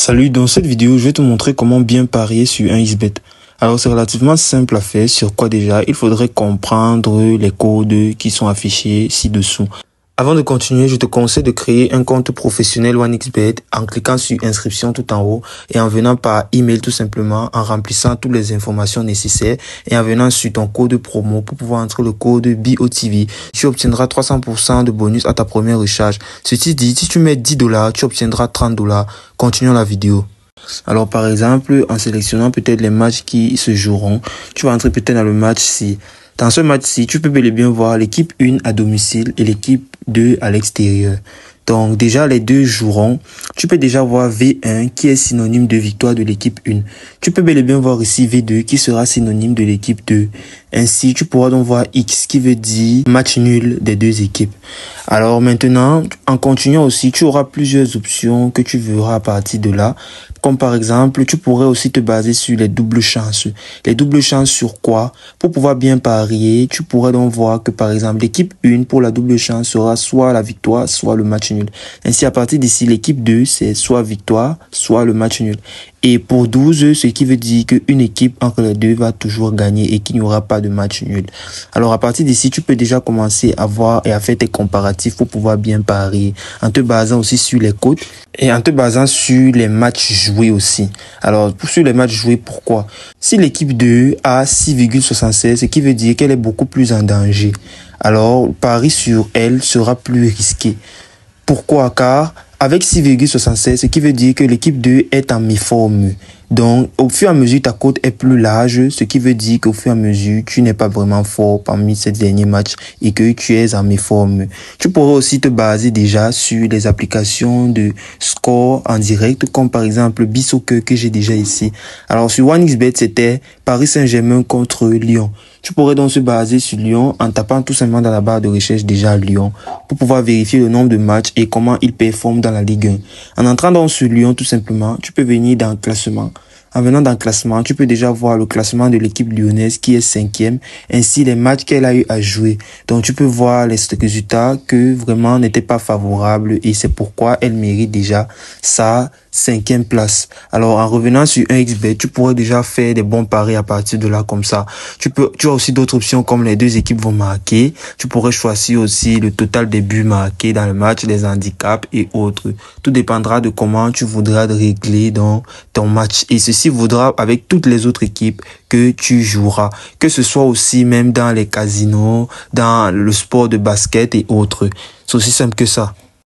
Salut, dans cette vidéo, je vais te montrer comment bien parier sur un XBet. Alors, c'est relativement simple à faire. Sur quoi déjà? Il faudrait comprendre les codes qui sont affichés ci-dessous. Avant de continuer, je te conseille de créer un compte professionnel OneXBet en cliquant sur inscription tout en haut et en venant par email tout simplement, en remplissant toutes les informations nécessaires et en venant sur ton code promo pour pouvoir entrer le code BOTV. Tu obtiendras 300% de bonus à ta première recharge. Ceci dit, si tu mets $10, tu obtiendras $30. Continuons la vidéo. Alors par exemple, en sélectionnant peut-être les matchs qui se joueront, tu vas entrer peut-être dans le match ci. Dans ce match-ci, tu peux bel et bien voir l'équipe 1 à domicile et l'équipe 2 à l'extérieur. Donc déjà, les deux joueront. Tu peux déjà voir V1 qui est synonyme de victoire de l'équipe 1. Tu peux bel et bien voir ici V2 qui sera synonyme de l'équipe 2. Ainsi, tu pourras donc voir X qui veut dire match nul des deux équipes. Alors maintenant, en continuant aussi, tu auras plusieurs options que tu verras à partir de là. Comme par exemple, tu pourrais aussi te baser sur les doubles chances. Les doubles chances sur quoi? Pour pouvoir bien parier, tu pourrais donc voir que par exemple, l'équipe 1 pour la double chance sera soit la victoire, soit le match nul. Ainsi, à partir d'ici, l'équipe 2, c'est soit victoire, soit le match nul. Et pour 12, ce qui veut dire qu'une équipe entre les deux va toujours gagner et qu'il n'y aura pas de match nul. Alors à partir d'ici, tu peux déjà commencer à voir et à faire tes comparatifs pour pouvoir bien parier en te basant aussi sur les cotes et en te basant sur les matchs joués aussi. Alors sur les matchs joués, pourquoi? Si l'équipe 2 a 6,76, ce qui veut dire qu'elle est beaucoup plus en danger. Alors pari sur elle sera plus risqué. Pourquoi? Car avec 6,76, ce qui veut dire que l'équipe 2 est en méforme. Donc, au fur et à mesure, ta cote est plus large, ce qui veut dire qu'au fur et à mesure, tu n'es pas vraiment fort parmi ces derniers matchs et que tu es en méforme. Tu pourrais aussi te baser déjà sur les applications de score en direct, comme par exemple Bisoccer que j'ai déjà ici. Alors, sur OneXBet, c'était Paris Saint-Germain contre Lyon. Tu pourrais donc se baser sur Lyon en tapant tout simplement dans la barre de recherche déjà Lyon pour pouvoir vérifier le nombre de matchs et comment il performe dans la Ligue 1. En entrant donc sur Lyon, tout simplement, tu peux venir dans le classement. En venant dans le classement, tu peux déjà voir le classement de l'équipe lyonnaise qui est 5e, ainsi les matchs qu'elle a eu à jouer. Donc tu peux voir les résultats que vraiment n'étaient pas favorables et c'est pourquoi elle mérite déjà sa 5e place. Alors en revenant sur un XBet, tu pourrais déjà faire des bons paris à partir de là comme ça. Tu as aussi d'autres options comme les deux équipes vont marquer. Tu pourrais choisir aussi le total des buts marqués dans le match, les handicaps et autres. Tout dépendra de comment tu voudras régler dans ton match et ceci vaudra avec toutes les autres équipes que tu joueras, que ce soit aussi même dans les casinos, dans le sport de basket et autres. C'est aussi simple que ça.